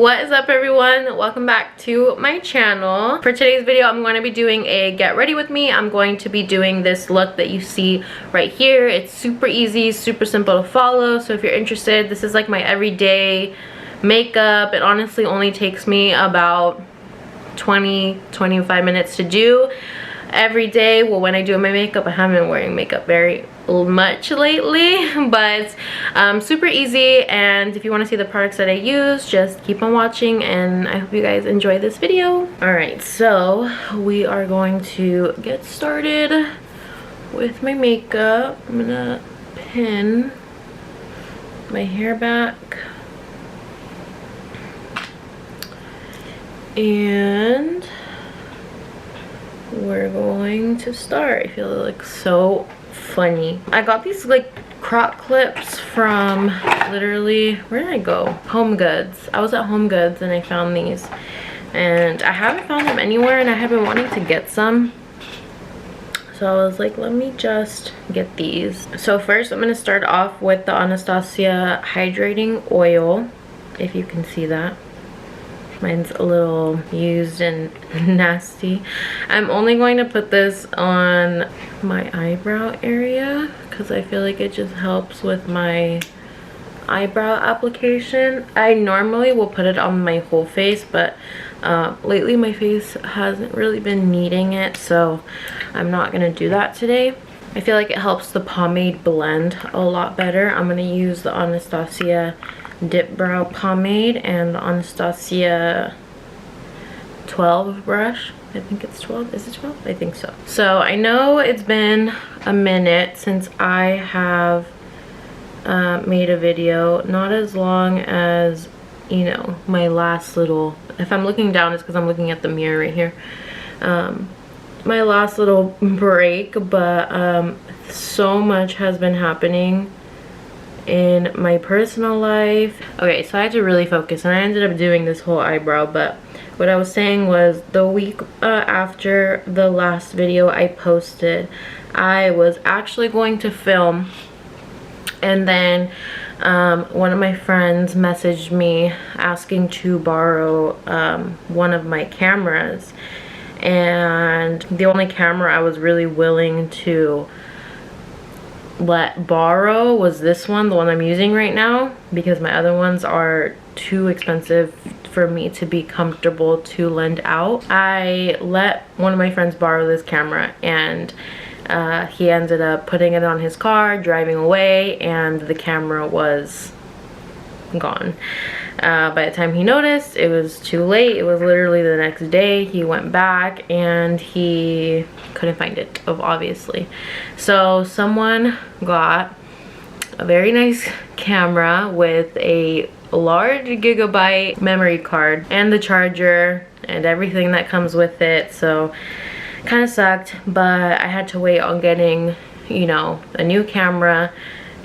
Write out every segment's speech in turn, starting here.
What is up, everyone? Welcome back to my channel. For today's video, I'm going to be doing a get ready with me. I'm going to be doing this look that you see right here. It's super easy, super simple to follow. So if you're interested, this is like my everyday makeup. It honestly only takes me about 20-25 minutes to do every day. Well, when I do my makeup, I haven't been wearing makeup very much lately, but super easy. And if you want to see the products that I use, just keep on watching, and I hope you guys enjoy this video. All right, so we are going to get started with my makeup. I'm gonna pin my hair back, and we're going to start. I feel it looks so funny. I got these like crop clips from literally, where did I go? Home Goods. I was at Home Goods and I found these, and I haven't found them anywhere, and I have been wanting to get some, so I was like, let me just get these. So first I'm going to start off with the Anastasia hydrating oil, if you can see that. Mine's a little used and nasty. I'm only going to put this on my eyebrow area because I feel like it just helps with my eyebrow application. I normally will put it on my whole face, but lately my face hasn't really been needing it, so I'm not going to do that today. I feel like it helps the pomade blend a lot better. I'm going to use the Anastasia Dip Brow Pomade and the Anastasia 12 brush. I think it's 12. Is it 12? I think so. So I know it's been a minute since I have made a video. Not as long as, you know, my last little... If I'm looking down, it's because I'm looking at the mirror right here. My last little break, but so much has been happening in my personal life. Okay, so I had to really focus, and I ended up doing this whole eyebrow, but what I was saying was the week after the last video I posted, I was actually going to film, and then one of my friends messaged me asking to borrow one of my cameras, and the only camera I was really willing to let borrow was this one, the one I'm using right now, because my other ones are too expensive for me to be comfortable to lend out. I let one of my friends borrow this camera, and he ended up putting it on his car, driving away, and the camera was gone. By the time he noticed, it was too late. It was literally the next day. He went back and he couldn't find it, obviously. So someone got a very nice camera with a large gigabyte memory card and the charger and everything that comes with it. So kind of sucked, but I had to wait on getting, you know, a new camera.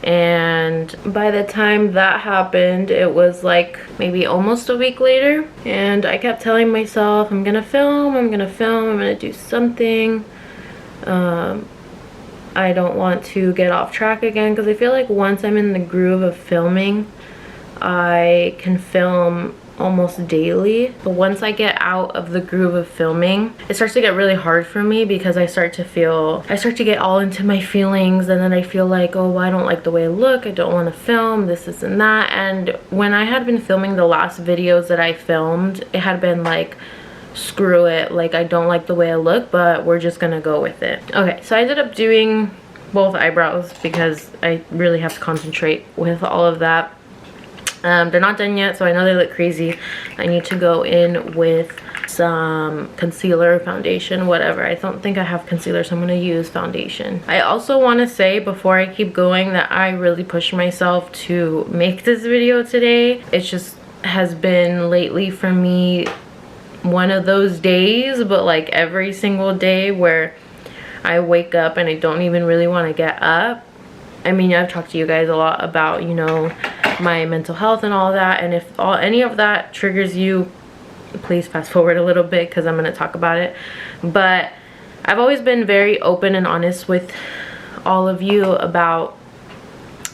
And by the time that happened, it was like maybe almost a week later, and I kept telling myself, I'm gonna film, I'm gonna film, I'm gonna do something. I don't want to get off track again, because I feel like once I'm in the groove of filming, I can film almost daily. But once I get out of the groove of filming, it starts to get really hard for me, because I start to get all into my feelings, and then I feel like, oh, I don't like the way I look, I don't want to film this and that. And when I had been filming the last videos that I filmed, it had been like, screw it, like, I don't like the way I look, but we're just gonna go with it. Okay, so I ended up doing both eyebrows because I really have to concentrate with all of that. They're not done yet, so I know they look crazy. I need to go in with some concealer, foundation, whatever. I don't think I have concealer, so I'm going to use foundation. I also want to say, before I keep going, that I really pushed myself to make this video today. It just has been lately for me one of those days, but like every single day, where I wake up and I don't even really want to get up. I mean, I've talked to you guys a lot about, you know, my mental health and all that, and if any of that triggers you, please fast forward a little bit, because I'm going to talk about it. But I've always been very open and honest with all of you about,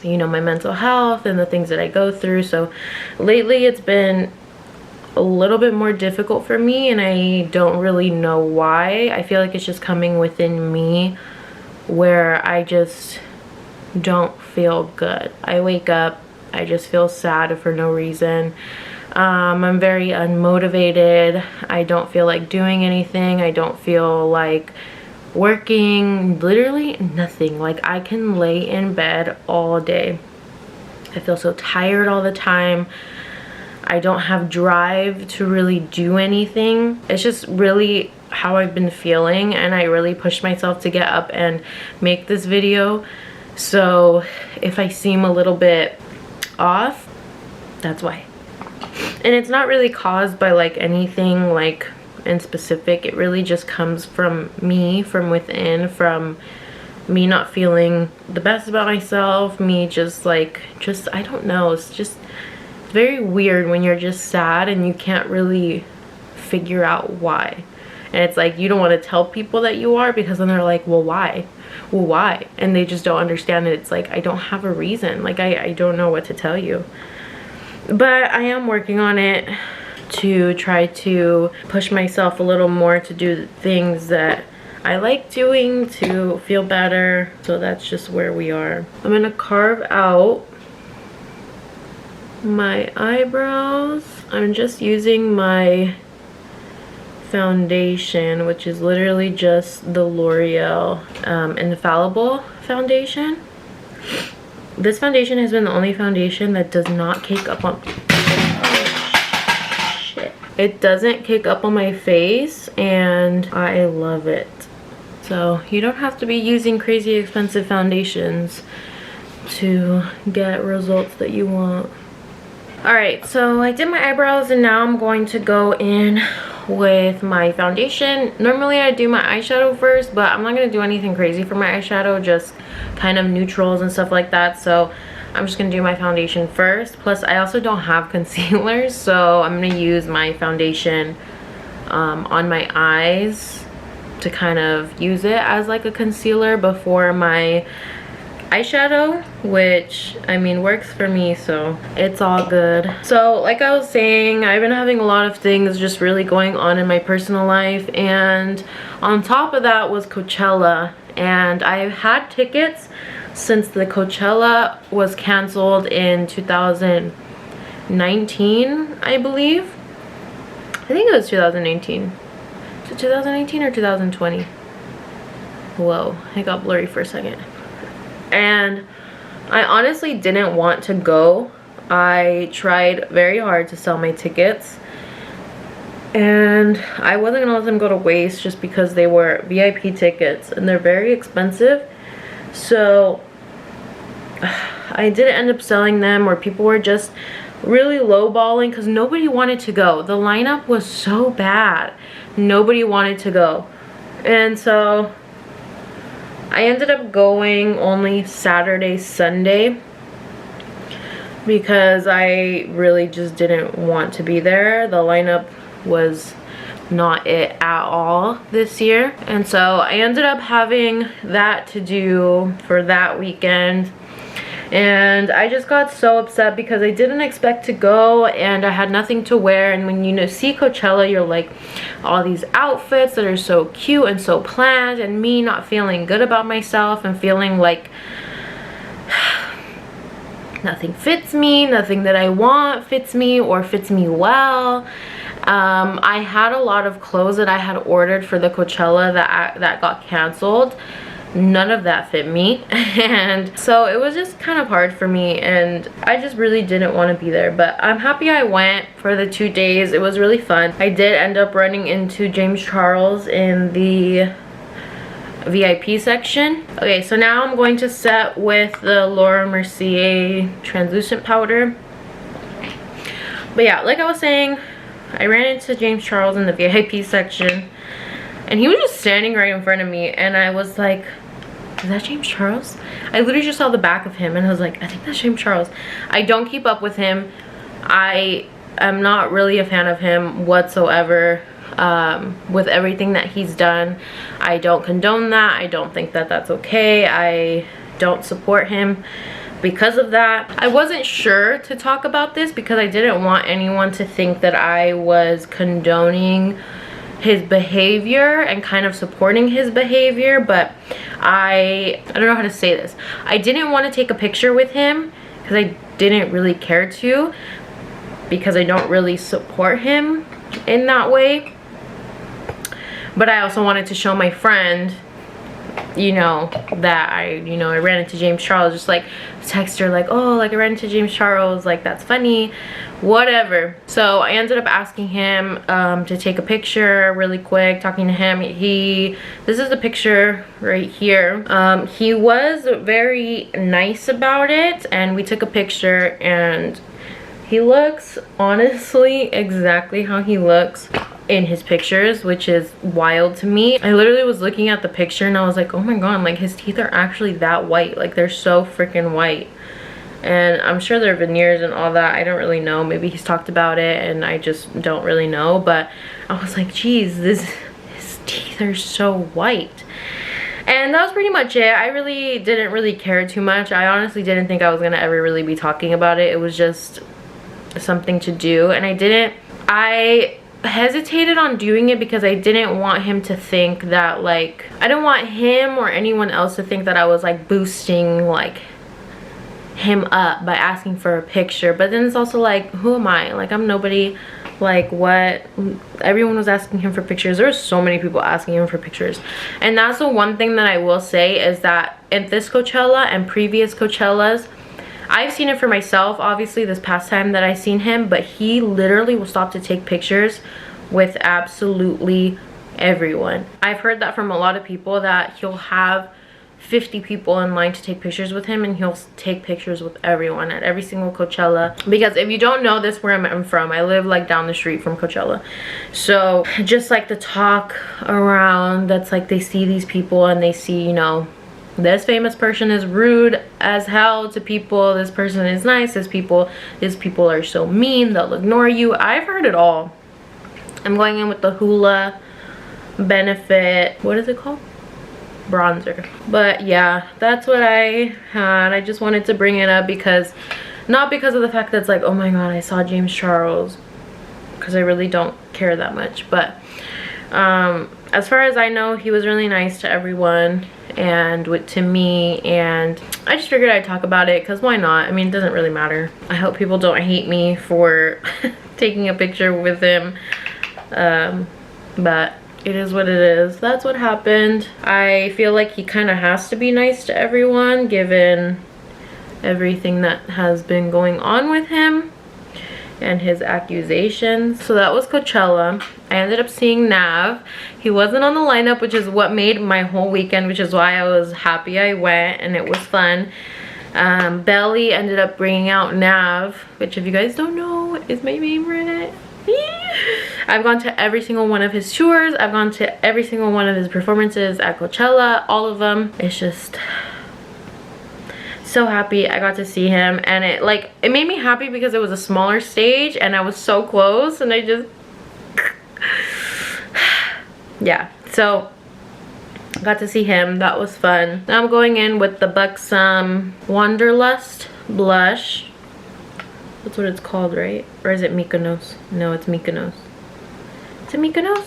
you know, my mental health and the things that I go through. So lately it's been a little bit more difficult for me, and I don't really know why. I feel like it's just coming within me where I just don't feel good. I wake up, I just feel sad for no reason. I'm very unmotivated. I don't feel like doing anything. I don't feel like working, literally nothing. Like, I can lay in bed all day. I feel so tired all the time. I don't have drive to really do anything. It's just really how I've been feeling, and I really pushed myself to get up and make this video. So if I seem a little bit off, that's why. And it's not really caused by like anything like in specific. It really just comes from me, from within, from me not feeling the best about myself, me just I don't know, it's just very weird when you're just sad and you can't really figure out why. And it's like you don't want to tell people that you are, because then they're like, well, why? Well, why? And they just don't understand it. It's like, I don't have a reason. Like, I don't know what to tell you. But I am working on it to try to push myself a little more to do the things that I like doing to feel better. So that's just where we are. I'm gonna carve out my eyebrows. I'm just using my foundation, which is literally just the L'Oreal Infallible foundation. This foundation has been the only foundation that does not cake up on, oh, shit. It doesn't cake up on my face, and I love it. So you don't have to be using crazy expensive foundations to get results that you want. Alright, so I did my eyebrows, and now I'm going to go in with my foundation. Normally I do my eyeshadow first, but I'm not going to do anything crazy for my eyeshadow, just kind of neutrals and stuff like that. So I'm just going to do my foundation first. Plus I also don't have concealer, so I'm going to use my foundation on my eyes to kind of use it as like a concealer before my eyeshadow, which I mean works for me, so it's all good. So like I was saying, I've been having a lot of things just really going on in my personal life, and on top of that was Coachella, and I've had tickets since the Coachella was canceled in 2019, I believe. I think it was 2019. Is it 2019 or 2020? Whoa, I got blurry for a second. And I honestly didn't want to go. I tried very hard to sell my tickets, and I wasn't gonna let them go to waste just because they were VIP tickets and they're very expensive. So I didn't end up selling them, or people were just really lowballing because nobody wanted to go. The lineup was so bad. Nobody wanted to go. And so I ended up going only Saturday, Sunday, because I really just didn't want to be there. The lineup was not it at all this year. And so I ended up having that to do for that weekend. And I just got so upset because I didn't expect to go, and I had nothing to wear. And when you see Coachella, you're like, all these outfits that are so cute and so planned, and me not feeling good about myself and feeling like nothing fits me, nothing that I want fits me or fits me well. I had a lot of clothes that I had ordered for the Coachella that got canceled. None of that fit me, and so it was just kind of hard for me, and I just really didn't want to be there. But I'm happy I went for the 2 days. It was really fun. I did end up running into James Charles in the VIP section. Okay, so now I'm going to set with the Laura Mercier translucent powder. But yeah, like I was saying, I ran into James Charles in the VIP section, and he was just standing right in front of me, and I was like, is that James Charles? I literally just saw the back of him, and I was like, I think that's James Charles. I don't keep up with him. I am not really a fan of him whatsoever. With everything that he's done, I don't condone that. I don't think that that's okay. I don't support him. because of that. I wasn't sure to talk about this because I didn't want anyone to think that I was condoning his behavior and kind of supporting his behavior, but I don't know how to say this. I didn't want to take a picture with him because I didn't really care to, because I don't really support him in that way. But I also wanted to show my friend, you know, that I ran into James Charles. Just like text her like, oh, like I ran into James Charles, like that's funny, whatever. So I ended up asking him to take a picture really quick, talking to him. This is the picture right here. He was very nice about it, and we took a picture, and he looks honestly exactly how he looks in his pictures, which is wild to me. I literally was looking at the picture and I was like, oh my god, like his teeth are actually that white. Like they're so freaking white. And I'm sure they're veneers and all that. I don't really know. Maybe he's talked about it and I just don't really know. But I was like, geez, his teeth are so white. And that was pretty much it. I really didn't really care too much. I honestly didn't think I was gonna ever really be talking about it. It was just something to do, and I hesitated on doing it because I didn't want him to think that, like, I don't want him or anyone else to think that I was like boosting like him up by asking for a picture. But then it's also like, who am I? Like, I'm nobody. Like, what? Everyone was asking him for pictures. There were so many people asking him for pictures. And that's the one thing that I will say, is that at this Coachella and previous Coachellas, I've seen it for myself, obviously, this past time that I seen him, but he literally will stop to take pictures with absolutely everyone. I've heard that from a lot of people, that he'll have 50 people in line to take pictures with him, and he'll take pictures with everyone at every single Coachella. Because if you don't know this, where I'm from, I live like down the street from Coachella. So just like the talk around, that's like they see these people and they see, you know, this famous person is rude as hell to people, this person is nice, these people are so mean, they'll ignore you. I've heard it all. I'm going in with the Hoola Benefit, what is it called? Bronzer. But yeah, that's what I had. I just wanted to bring it up because, not because of the fact that it's like, oh my god, I saw James Charles, because I really don't care that much. But as far as I know, he was really nice to everyone and to me, and I just figured I'd talk about it because why not? I mean, it doesn't really matter. I hope people don't hate me for taking a picture with him, but it is what it is. That's what happened. I feel like he kind of has to be nice to everyone given everything that has been going on with him and his accusations. So that was Coachella. I ended up seeing Nav. He wasn't on the lineup, which is what made my whole weekend, which is why I was happy I went and it was fun. Belly ended up bringing out Nav, which if you guys don't know is my favorite. I've gone to every single one of his tours. I've gone to every single one of his performances at Coachella, all of them. It's just so happy I got to see him, and it made me happy because it was a smaller stage and I was so close, and I just yeah, so got to see him. That was fun. Now I'm going in with the Buxom Wanderlust blush. That's what it's called, right? Or is it Mykonos? No, it's Mykonos. Is it Mykonos?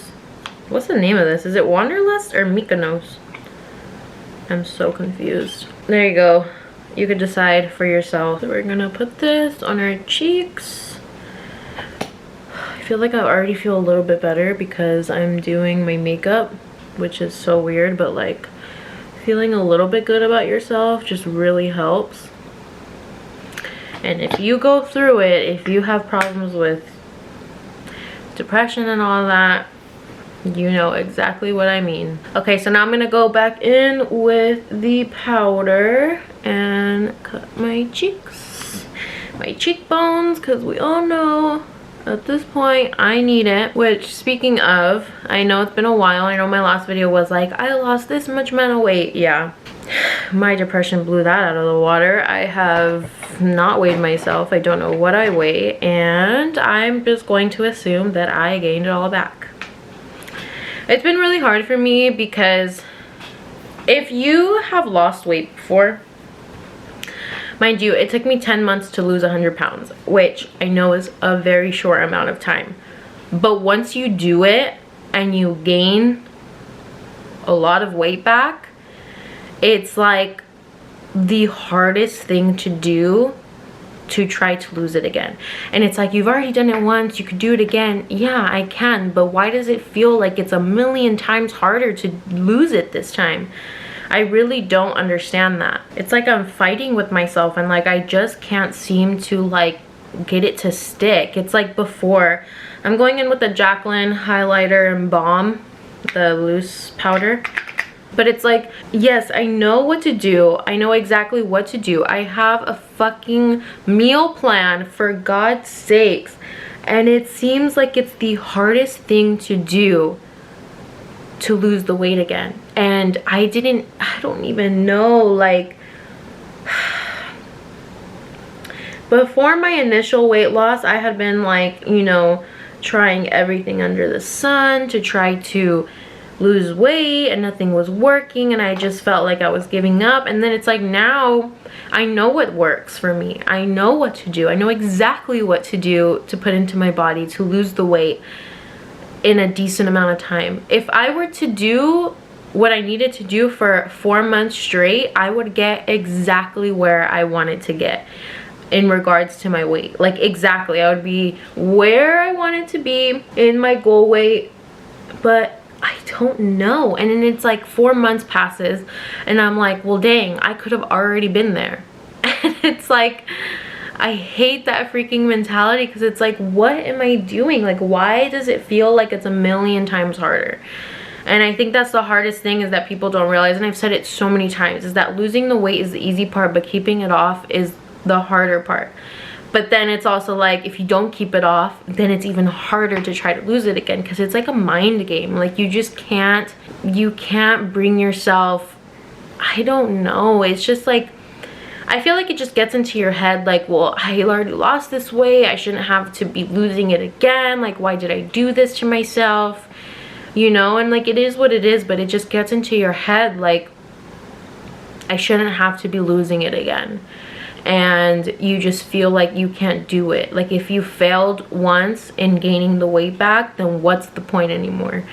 What's the name of this? Is it Wanderlust or Mykonos? I'm so confused. There you go. You could decide for yourself. So we're gonna put this on our cheeks. I feel like I already feel a little bit better because I'm doing my makeup, which is so weird, but like feeling a little bit good about yourself just really helps. And if you go through it, if you have problems with depression and all that, you know exactly what I mean. Okay, so now I'm gonna go back in with the powder and cut my cheeks, my cheekbones, because we all know at this point I need it. Which, speaking of, I know it's been a while. I know my last video was like, I lost this much amount of weight. Yeah, my depression blew that out of the water. I have not weighed myself. I don't know what I weigh, and I'm just going to assume that I gained it all back. It's been really hard for me because if you have lost weight before, Mind you, it took me 10 months to lose 100 pounds, which I know is a very short amount of time. But once you do it and you gain a lot of weight back, it's like the hardest thing to do to try to lose it again. And it's like, you've already done it once, you could do it again. Yeah, I can, but why does it feel like it's a million times harder to lose it this time? I really don't understand that. It's like I'm fighting with myself, and like I just can't seem to like get it to stick. It's like before, I'm going in with the Jaclyn highlighter and balm, the loose powder. But it's like, yes, I know what to do. I know exactly what to do. I have a fucking meal plan, for God's sakes. And it seems like it's the hardest thing to do to lose the weight again. And I don't even know, like, before my initial weight loss, I had been like, you know, trying everything under the sun to try to lose weight, and nothing was working, and I just felt like I was giving up. And then it's like, now I know what works for me. I know what to do. I know exactly what to do to put into my body to lose the weight in a decent amount of time. If I were to do what I needed to do for 4 months straight, I would get exactly where I wanted to get in regards to my weight. Like, exactly. I would be where I wanted to be in my goal weight, but I don't know. And then it's like 4 months passes and I'm like, well, dang, I could have already been there. And it's like, I hate that freaking mentality, because it's like, what am I doing? Like, why does it feel like it's a million times harder? And I think that's the hardest thing, is that people don't realize, and I've said it so many times, is that losing the weight is the easy part, but keeping it off is the harder part. But then it's also like, if you don't keep it off, then it's even harder to try to lose it again, because it's like a mind game. Like, you just can't bring yourself, I don't know, it's just like, I feel like it just gets into your head like, well, I already lost this weight, I shouldn't have to be losing it again, like, why did I do this to myself, you know? And like, it is what it is, but it just gets into your head like, I shouldn't have to be losing it again. And you just feel like you can't do it. Like, if you failed once in gaining the weight back, then what's the point anymore?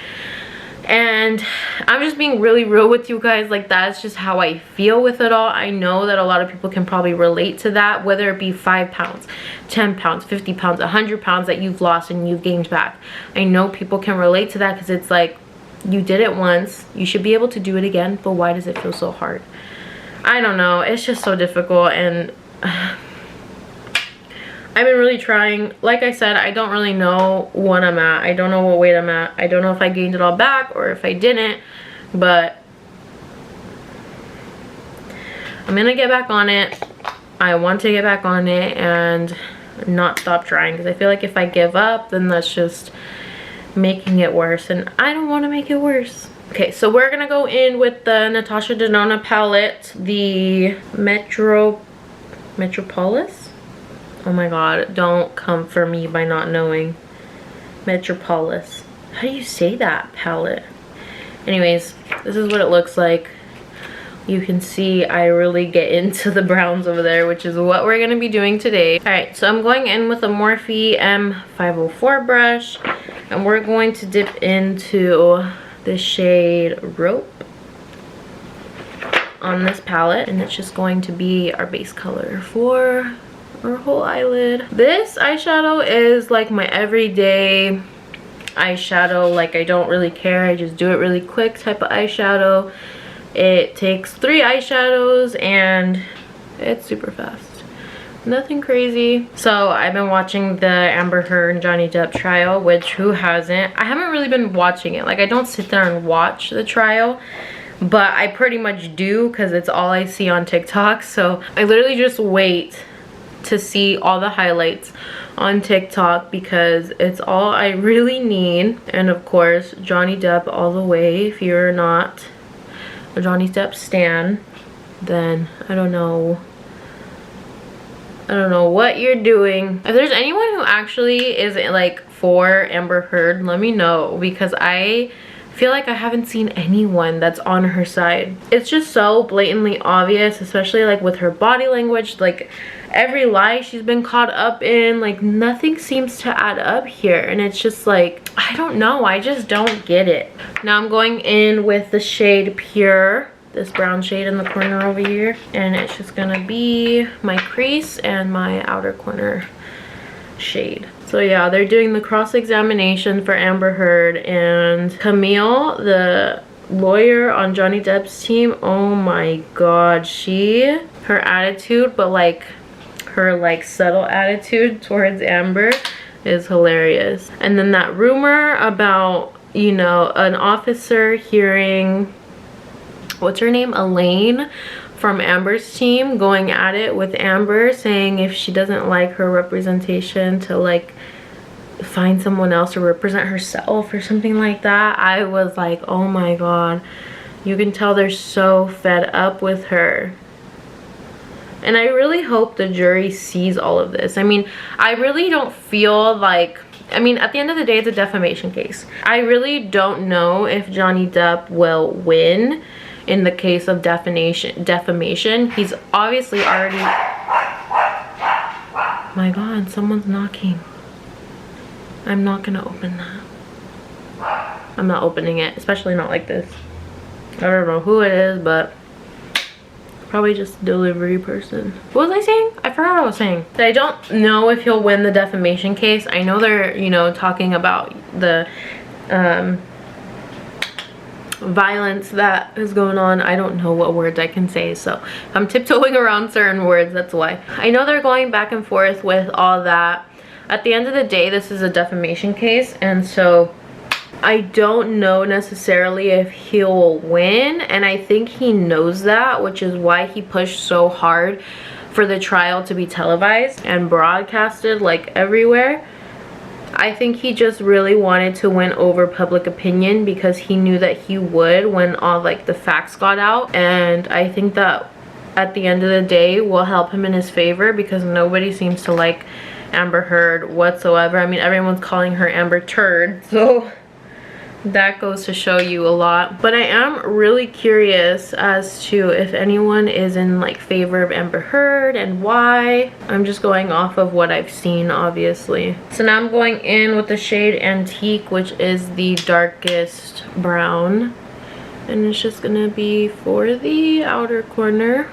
And I'm just being really real with you guys. Like, that's just how I feel with it all. I know that a lot of people can probably relate to that, whether it be 5 pounds, 10 pounds, 50 pounds, 100 pounds that you've lost and you've gained back. I know people can relate to that, because it's like, you did it once, you should be able to do it again, but why does it feel so hard? I don't know, it's just so difficult. And I've been really trying. Like I said, I don't really know what I'm at. I don't know what weight I'm at. I don't know if I gained it all back or if I didn't, but I'm gonna get back on it. I want to get back on it and not stop trying, because I feel like if I give up, then that's just making it worse, and I don't want to make it worse. Okay, so we're gonna go in with the Natasha Denona palette, the Metropolis. Oh my god, don't come for me by not knowing. Metropolis. How do you say that palette? Anyways, this is what it looks like. You can see I really get into the browns over there, which is what we're gonna be doing today. Alright, so I'm going in with a Morphe M504 brush, and we're going to dip into the shade Rope on this palette, and it's just going to be our base color for our whole eyelid. This eyeshadow is like my everyday eyeshadow. Like, I don't really care, I just do it really quick type of eyeshadow. It takes 3 eyeshadows and it's super fast. Nothing crazy. So I've been watching the Amber Heard and Johnny Depp trial, which who hasn't? I haven't really been watching it. Like, I don't sit there and watch the trial, but I pretty much do, because it's all I see on TikTok. So I literally just wait to see all the highlights on TikTok, because it's all I really need. And of course, Johnny Depp all the way. If you're not a Johnny Depp stan, then I don't know what you're doing. If there's anyone who actually is like for Amber Heard, let me know, because I feel like I haven't seen anyone that's on her side. It's just so blatantly obvious, especially like with her body language, like every lie she's been caught up in, like nothing seems to add up here. And it's just like, I don't know, I just don't get it. Now I'm going in with the shade Pure, this brown shade in the corner over here, and it's just gonna be my crease and my outer corner shade. So yeah, they're doing the cross-examination for Amber Heard, and Camille, the lawyer on Johnny Depp's team, oh my god, her attitude, but like her like subtle attitude towards Amber is hilarious. And then that rumor about, you know, an officer hearing, what's her name, Elaine from Amber's team, going at it with Amber, saying if she doesn't like her representation to like find someone else to represent herself or something like that. I was like, oh my god, you can tell they're so fed up with her. And I really hope the jury sees all of this. I mean, I really don't feel like, I mean, at the end of the day, it's a defamation case. I really don't know if Johnny Depp will win in the case of defamation. He's obviously already, my god, someone's knocking. I'm not gonna open that. I'm not opening it, especially not like this. I don't know who it is, but probably just a delivery person. What was I saying? I forgot what I was saying. I don't know if he'll win the defamation case. I know they're, you know, talking about the violence that is going on. I don't know what words I can say, so I'm tiptoeing around certain words, that's why. I know they're going back and forth with all that. At the end of the day, this is a defamation case, and so I don't know necessarily if he'll win, and I think he knows that, which is why he pushed so hard for the trial to be televised and broadcasted like everywhere. I think he just really wanted to win over public opinion because he knew that he would when all like the facts got out, and I think that at the end of the day will help him in his favor because nobody seems to like Amber Heard whatsoever. I mean, everyone's calling her Amber Turd, so that goes to show you a lot. But I am really curious as to if anyone is in like favor of Amber Heard and why. I'm just going off of what I've seen, obviously. So now I'm going in with the shade Antique, which is the darkest brown, and it's just gonna be for the outer corner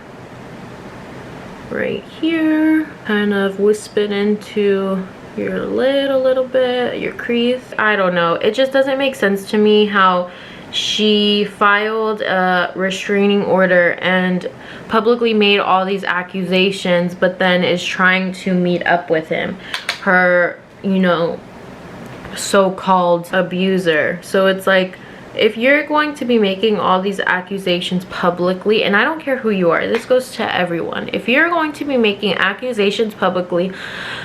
right here. Kind of wisp it into your lid a little bit, your crease. I don't know, it just doesn't make sense to me how she filed a restraining order and publicly made all these accusations, but then is trying to meet up with him, her, you know, so-called abuser. So it's like, if you're going to be making all these accusations publicly, and I don't care who you are, this goes to everyone. If you're going to be making accusations publicly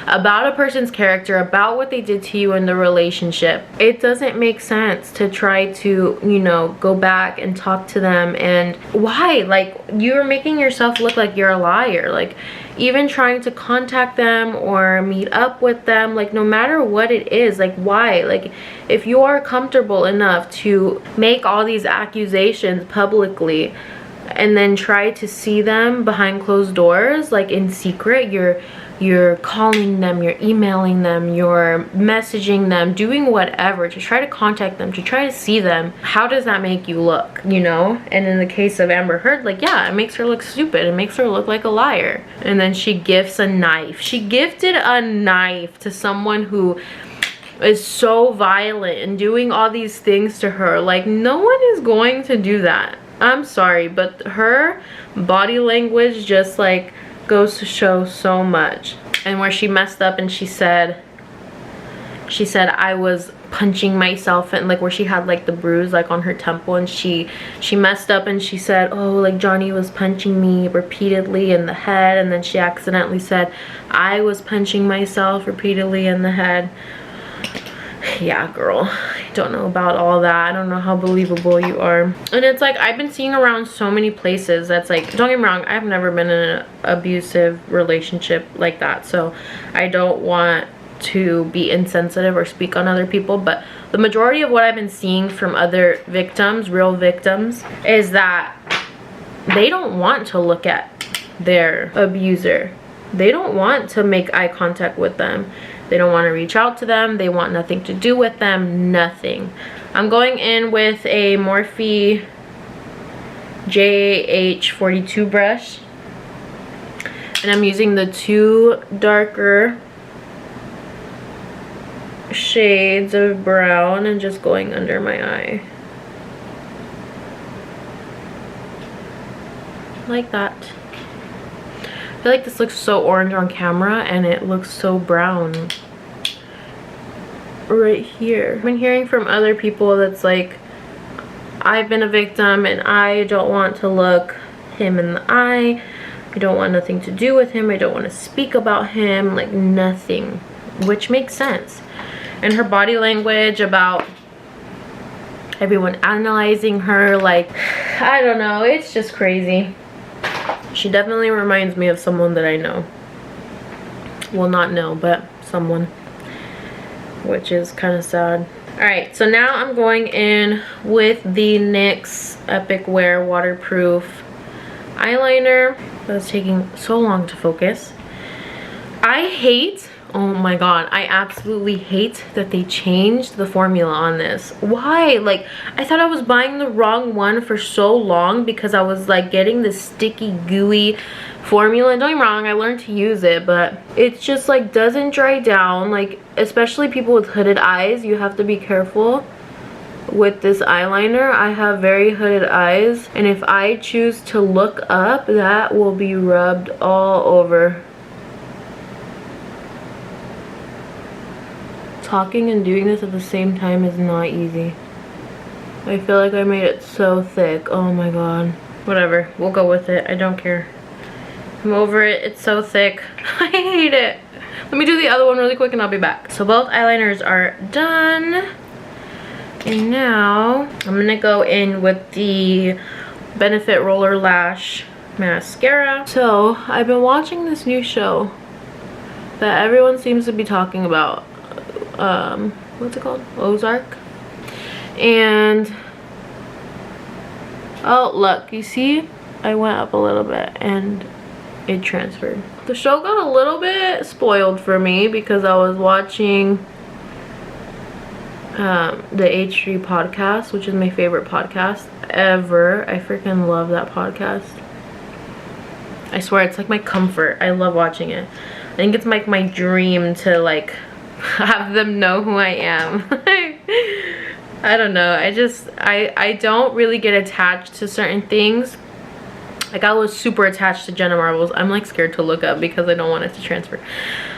about a person's character, about what they did to you in the relationship, it doesn't make sense to try to, you know, go back and talk to them. And why? Like, you're making yourself look like you're a liar. Like, even trying to contact them or meet up with them, like, no matter what it is, like, why? Like, if you are comfortable enough to make all these accusations publicly and then try to see them behind closed doors, like in secret, you're calling them, you're emailing them, you're messaging them, doing whatever to try to contact them, to try to see them. How does that make you look, you know? And in the case of Amber Heard, like, yeah, it makes her look stupid. It makes her look like a liar. And then she gifts a knife. She gifted a knife to someone who is so violent and doing all these things to her. Like, no one is going to do that. I'm sorry, but her body language just like goes to show so much. And where she messed up and she said I was punching myself, and like where she had like the bruise like on her temple, and she messed up and she said, oh, like Johnny was punching me repeatedly in the head, and then she accidentally said I was punching myself repeatedly in the head. Yeah, girl, I don't know about all that. I don't know how believable you are. And it's like, I've been seeing around so many places that's like, don't get me wrong, I've never been in an abusive relationship like that, so I don't want to be insensitive or speak on other people, but the majority of what I've been seeing from other victims, real victims, is that they don't want to look at their abuser. They don't want to make eye contact with them. They don't want to reach out to them. They want nothing to do with them. Nothing. I'm going in with a Morphe JH42 brush, and I'm using the 2 darker shades of brown and just going under my eye like that. I feel like this looks so orange on camera and it looks so brown right here. I've been hearing from other people that's like, I've been a victim and I don't want to look him in the eye. I don't want nothing to do with him. I don't want to speak about him, like nothing, which makes sense. And her body language about everyone analyzing her, like, I don't know, it's just crazy. She definitely reminds me of someone that I know. Well, not know, but someone, which is kind of sad. Alright, so now I'm going in with the NYX Epic Wear Waterproof Eyeliner. That's taking so long to focus. I hate, oh my god, I absolutely hate that they changed the formula on this. Why? Like, I thought I was buying the wrong one for so long because I was like getting this sticky, gooey formula. Don't get me wrong, I learned to use it, but it's just like doesn't dry down. Like, especially people with hooded eyes, you have to be careful with this eyeliner. I have very hooded eyes, and if I choose to look up, that will be rubbed all over. Talking and doing this at the same time is not easy. I feel like I made it so thick. Oh my god. Whatever, we'll go with it. I don't care. I'm over it. It's so thick. I hate it. Let me do the other one really quick and I'll be back. So both eyeliners are done. And now I'm gonna go in with the Benefit Roller Lash Mascara. So I've been watching this new show that everyone seems to be talking about. What's it called? Ozark. And oh look, you see I went up a little bit and it transferred. The show got a little bit spoiled for me because I was watching the H3 podcast, which is my favorite podcast ever. I freaking love that podcast. I swear, it's like my comfort. I love watching it. I think it's like my dream to like have them know who I am. I don't know. I don't really get attached to certain things. Like, I was super attached to Jenna Marbles. I'm like scared to look up because I don't want it to transfer.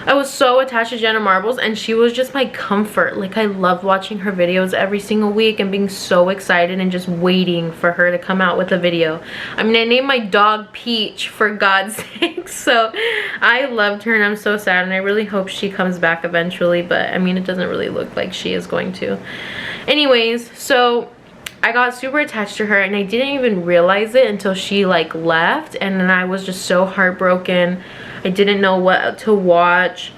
I was so attached to Jenna Marbles and she was just my comfort. Like, I loved watching her videos every single week and being so excited and just waiting for her to come out with a video. I mean, I named my dog Peach, for God's sake. So I loved her and I'm so sad and I really hope she comes back eventually. But I mean, it doesn't really look like she is going to. Anyways, so I got super attached to her and I didn't even realize it until she like left, and then I was just so heartbroken. I didn't know what to watch,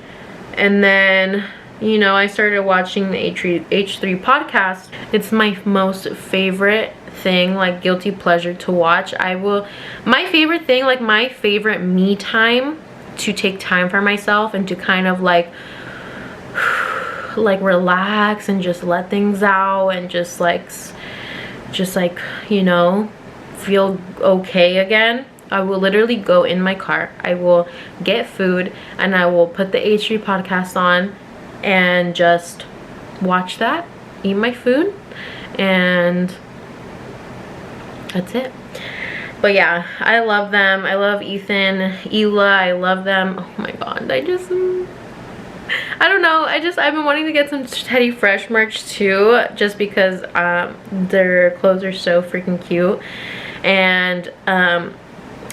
and then, you know, I started watching the H3 podcast. It's my most favorite thing, like guilty pleasure to watch. My favorite thing, like my favorite me time, to take time for myself and to kind of like relax and just let things out and just like, you know, feel okay again. I will literally go in my car, I will get food, and I will put the H3 podcast on and just watch that, eat my food, and that's it. But yeah, I love them. I love Ethan, Ela, I love them. Oh my god, I don't know, I've been wanting to get some Teddy Fresh merch too, just because their clothes are so freaking cute. And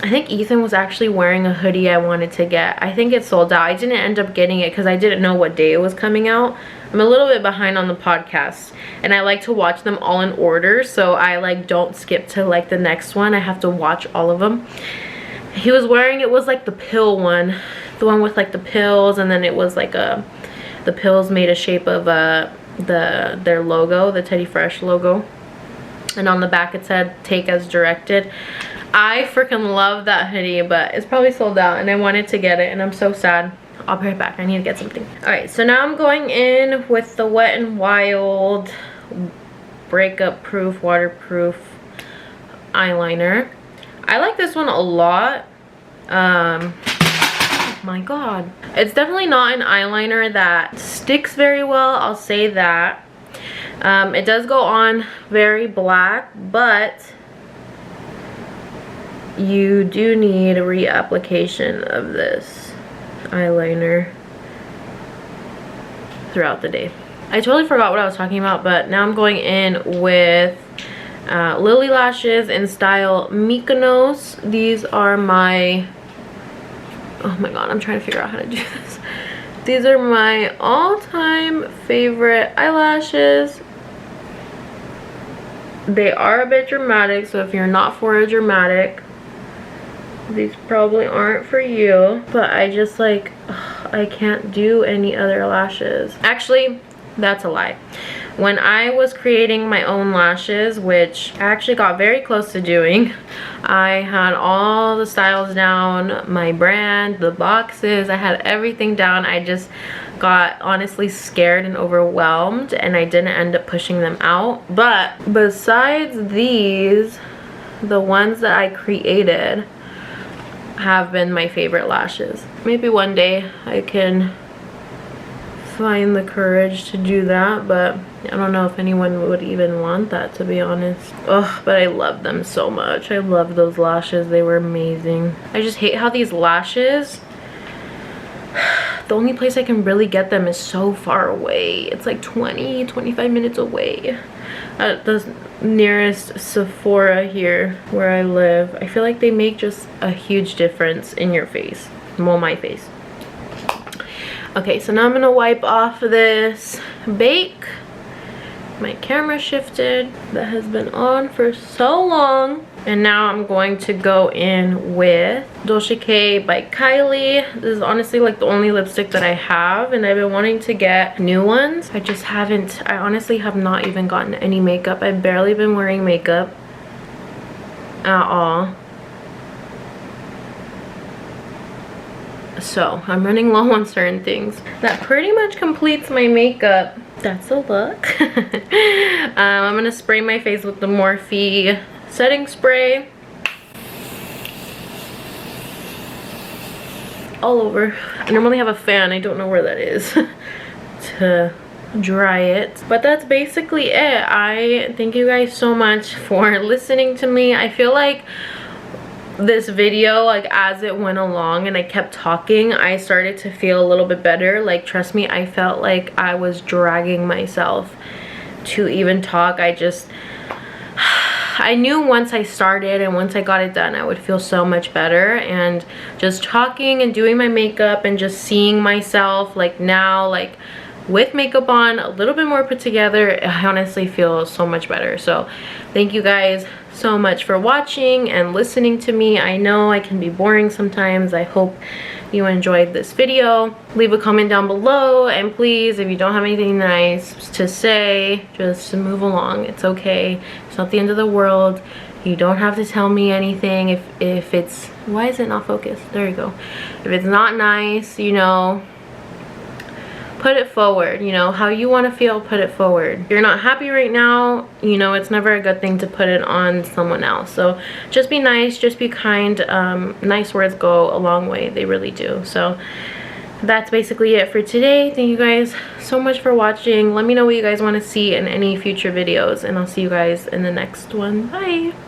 I think Ethan was actually wearing a hoodie I wanted to get. I think it sold out. I didn't end up getting it because I didn't know what day it was coming out. I'm a little bit behind on the podcast and I like to watch them all in order, so I like don't skip to like the next one. I have to watch all of them. He was wearing, it was like the pill one, the one with like the pills, and then it was like a the pills made a shape of their logo, the Teddy Fresh logo. And on the back it said, take as directed. I freaking love that hoodie, but it's probably sold out and I wanted to get it and I'm so sad. I'll be right back. I need to get something. Alright, so now I'm going in with the Wet n Wild breakup proof, waterproof eyeliner. I like this one a lot. Oh my god. It's definitely not an eyeliner that sticks very well, I'll say that. It does go on very black, but you do need a reapplication of this eyeliner throughout the day. I totally forgot what I was talking about, but now I'm going in with Lily Lashes in style Mykonos. These are my, oh my god, I'm trying to figure out how to do this. These are my all-time favorite eyelashes. They are a bit dramatic, so if you're not for a dramatic, these probably aren't for you. But I just like, I can't do any other lashes. Actually, that's a lie. When I was creating my own lashes, which I actually got very close to doing, I had all the styles down, my brand, the boxes, I had everything down. I just got honestly scared and overwhelmed and I didn't end up pushing them out. But besides these, the ones that I created have been my favorite lashes. Maybe one day I can find the courage to do that, but I don't know if anyone would even want that, to be honest. Ugh, but I love them so much. I love those lashes. They were amazing. I just hate how these lashes, the only place I can really get them is so far away. It's like 20-25 minutes away at the nearest Sephora here where I live. I feel like they make just a huge difference in your face. Well, my face. Okay, so now I'm gonna wipe off this bake. My camera shifted. That has been on for so long. And now I'm going to go in with Dolce K by Kylie. This is honestly like the only lipstick that I have, and I've been wanting to get new ones. I just haven't, I honestly have not even gotten any makeup. I've barely been wearing makeup at all. So I'm running low on certain things. That pretty much completes my makeup. That's a look. I'm gonna spray my face with the Morphe setting spray all over. I normally have a fan, I don't know where that is to dry it, but that's basically it. I thank you guys so much for listening to me. I feel like this video, like as it went along and I kept talking, I started to feel a little bit better. Like, trust me, I felt like I was dragging myself to even talk. I knew once I started and once I got it done, I would feel so much better. And just talking and doing my makeup and just seeing myself like now, like with makeup on, a little bit more put together, I honestly feel so much better. So thank you guys so much for watching and listening to me. I know I can be boring sometimes. I hope you enjoyed this video. Leave a comment down below, and please, if you don't have anything nice to say, just move along. It's okay. It's not the end of the world. You don't have to tell me anything if it's, why is it not focused? There you go. If it's not nice, you know, put it forward. You know, how you want to feel, put it forward. If you're not happy right now, you know, it's never a good thing to put it on someone else. So just be nice, just be kind. Nice words go a long way, they really do. So that's basically it for today. Thank you guys so much for watching. Let me know what you guys want to see in any future videos, and I'll see you guys in the next one. Bye.